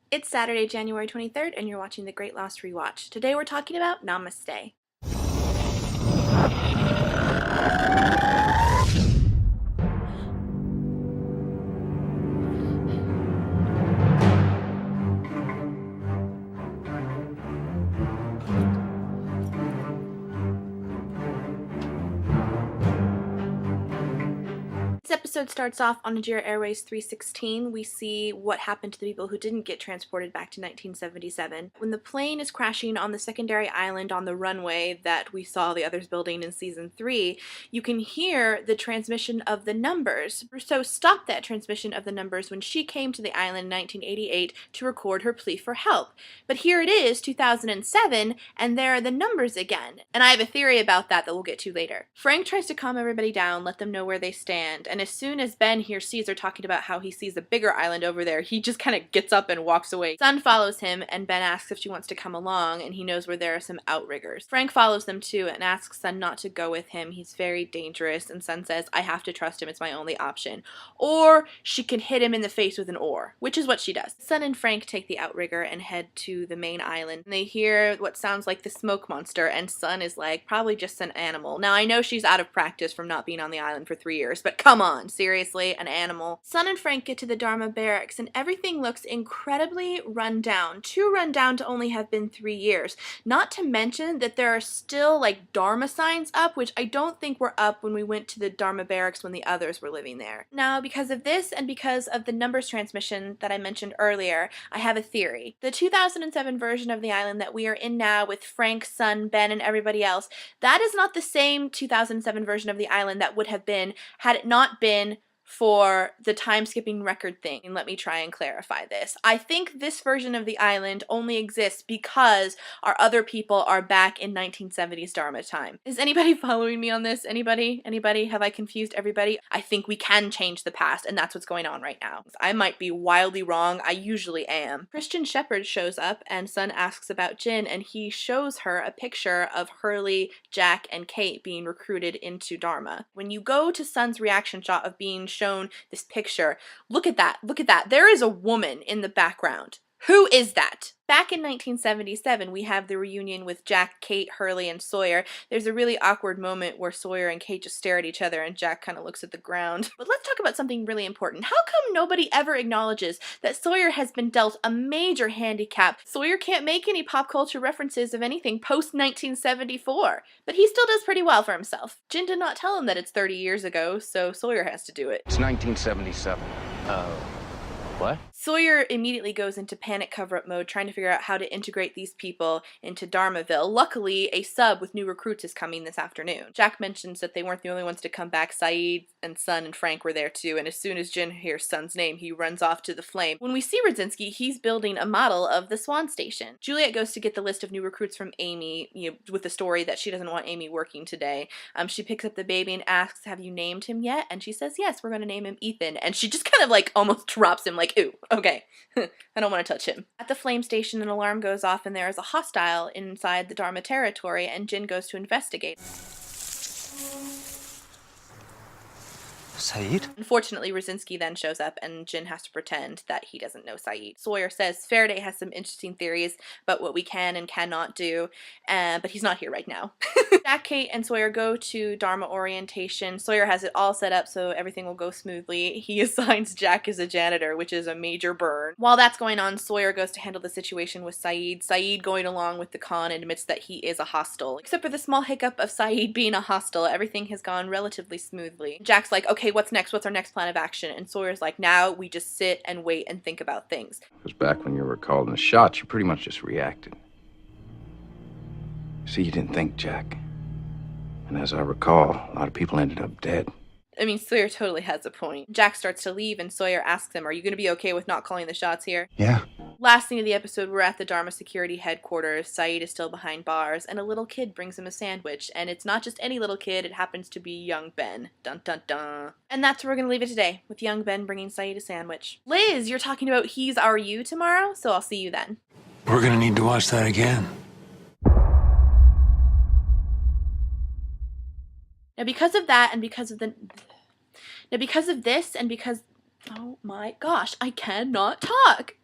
It's Saturday, January 23rd, and you're watching The Great Lost Rewatch. Today we're talking about Namaste. This episode starts off on Nigeria Airways 316. We see what happened to the people who didn't get transported back to 1977. When the plane is crashing on the secondary island on the runway that we saw the others building in season 3, you can hear the transmission of the numbers. Rousseau stopped that transmission of the numbers when she came to the island in 1988 to record her plea for help. But here it is, 2007, and there are the numbers again. And I have a theory about that we'll get to later. Frank tries to calm everybody down, let them know where they stand, and as soon as Ben here sees her talking about how he sees a bigger island over there, he just kind of gets up and walks away. Sun follows him, and Ben asks if she wants to come along, and he knows where there are some outriggers. Frank follows them too and asks Sun not to go with him. He's very dangerous, and Sun says, I have to trust him, it's my only option. Or she can hit him in the face with an oar, which is what she does. Sun and Frank take the outrigger and head to the main island. And they hear what sounds like the smoke monster, and Sun is like, probably just an animal. Now I know she's out of practice from not being on the island for 3 years, but come on. Seriously, an animal. Sun and Frank get to the Dharma barracks and everything looks incredibly run down. Too run down to only have been 3 years. Not to mention that there are still like Dharma signs up, which I don't think were up when we went to the Dharma barracks when the others were living there. Now, because of this and because of the numbers transmission that I mentioned earlier, I have a theory. The 2007 version of the island that we are in now with Frank, Sun, Ben, and everybody else, that is not the same 2007 version of the island that would have been had it not been for the time-skipping record thing. And let me try and clarify this. I think this version of the island only exists because our other people are back in 1970s Dharma time. Is anybody following me on this? Anybody? Anybody? Have I confused everybody? I think we can change the past, and that's what's going on right now. I might be wildly wrong. I usually am. Christian Shepherd shows up, and Sun asks about Jin, and he shows her a picture of Hurley, Jack, and Kate being recruited into Dharma. When you go to Sun's reaction shot of being shown this picture, look at that, look at that. There is a woman in the background. Who is that? Back in 1977, we have the reunion with Jack, Kate, Hurley, and Sawyer. There's a really awkward moment where Sawyer and Kate just stare at each other and Jack kind of looks at the ground. But let's talk about something really important. How come nobody ever acknowledges that Sawyer has been dealt a major handicap? Sawyer can't make any pop culture references of anything post-1974, but he still does pretty well for himself. Jin did not tell him that it's 30 years ago, so Sawyer has to do it. It's 1977. What? Sawyer immediately goes into panic cover-up mode, trying to figure out how to integrate these people into Dharmaville. Luckily, a sub with new recruits is coming this afternoon. Jack mentions that they weren't the only ones to come back. Saeed and Sun and Frank were there too, and as soon as Jin hears Sun's name, he runs off to the flame. When we see Radzinski, he's building a model of the Swan Station. Juliet goes to get the list of new recruits from Amy, with the story that she doesn't want Amy working today. She picks up the baby and asks, have you named him yet? And she says, yes, we're going to name him Ethan. And she just kind of like almost drops him like, ooh, okay, I don't want to touch him. At the flame station, an alarm goes off and there is a hostile inside the Dharma territory, and Jin goes to investigate. Saeed? Unfortunately, Radzinski then shows up and Jin has to pretend that he doesn't know Saeed. Sawyer says Faraday has some interesting theories about what we can and cannot do, but he's not here right now. Jack, Kate, and Sawyer go to Dharma orientation. Sawyer has it all set up so everything will go smoothly. He assigns Jack as a janitor, which is a major burn. While that's going on, Sawyer goes to handle the situation with Saeed. Saeed going along with the con admits that he is a hostile. Except for the small hiccup of Saeed being a hostile, everything has gone relatively smoothly. Jack's like, okay, what's next? What's our next plan of action? And Sawyer's like, now we just sit and wait and think about things. Because back when you were called in the shots, you pretty much just reacted. See, you didn't think, Jack. And as I recall, a lot of people ended up dead. I mean, Sawyer totally has a point. Jack starts to leave and Sawyer asks him, are you going to be okay with not calling the shots here? Yeah. Last scene of the episode, we're at the Dharma security headquarters. Saeed is still behind bars, and a little kid brings him a sandwich. And it's not just any little kid, it happens to be young Ben. Dun dun dun. And that's where we're going to leave it today, with young Ben bringing Saeed a sandwich. Liz, you're talking about He's Our You tomorrow, so I'll see you then. We're gonna need to watch that again. Now because of that, and because of because of this, and because... Oh my gosh, I cannot talk!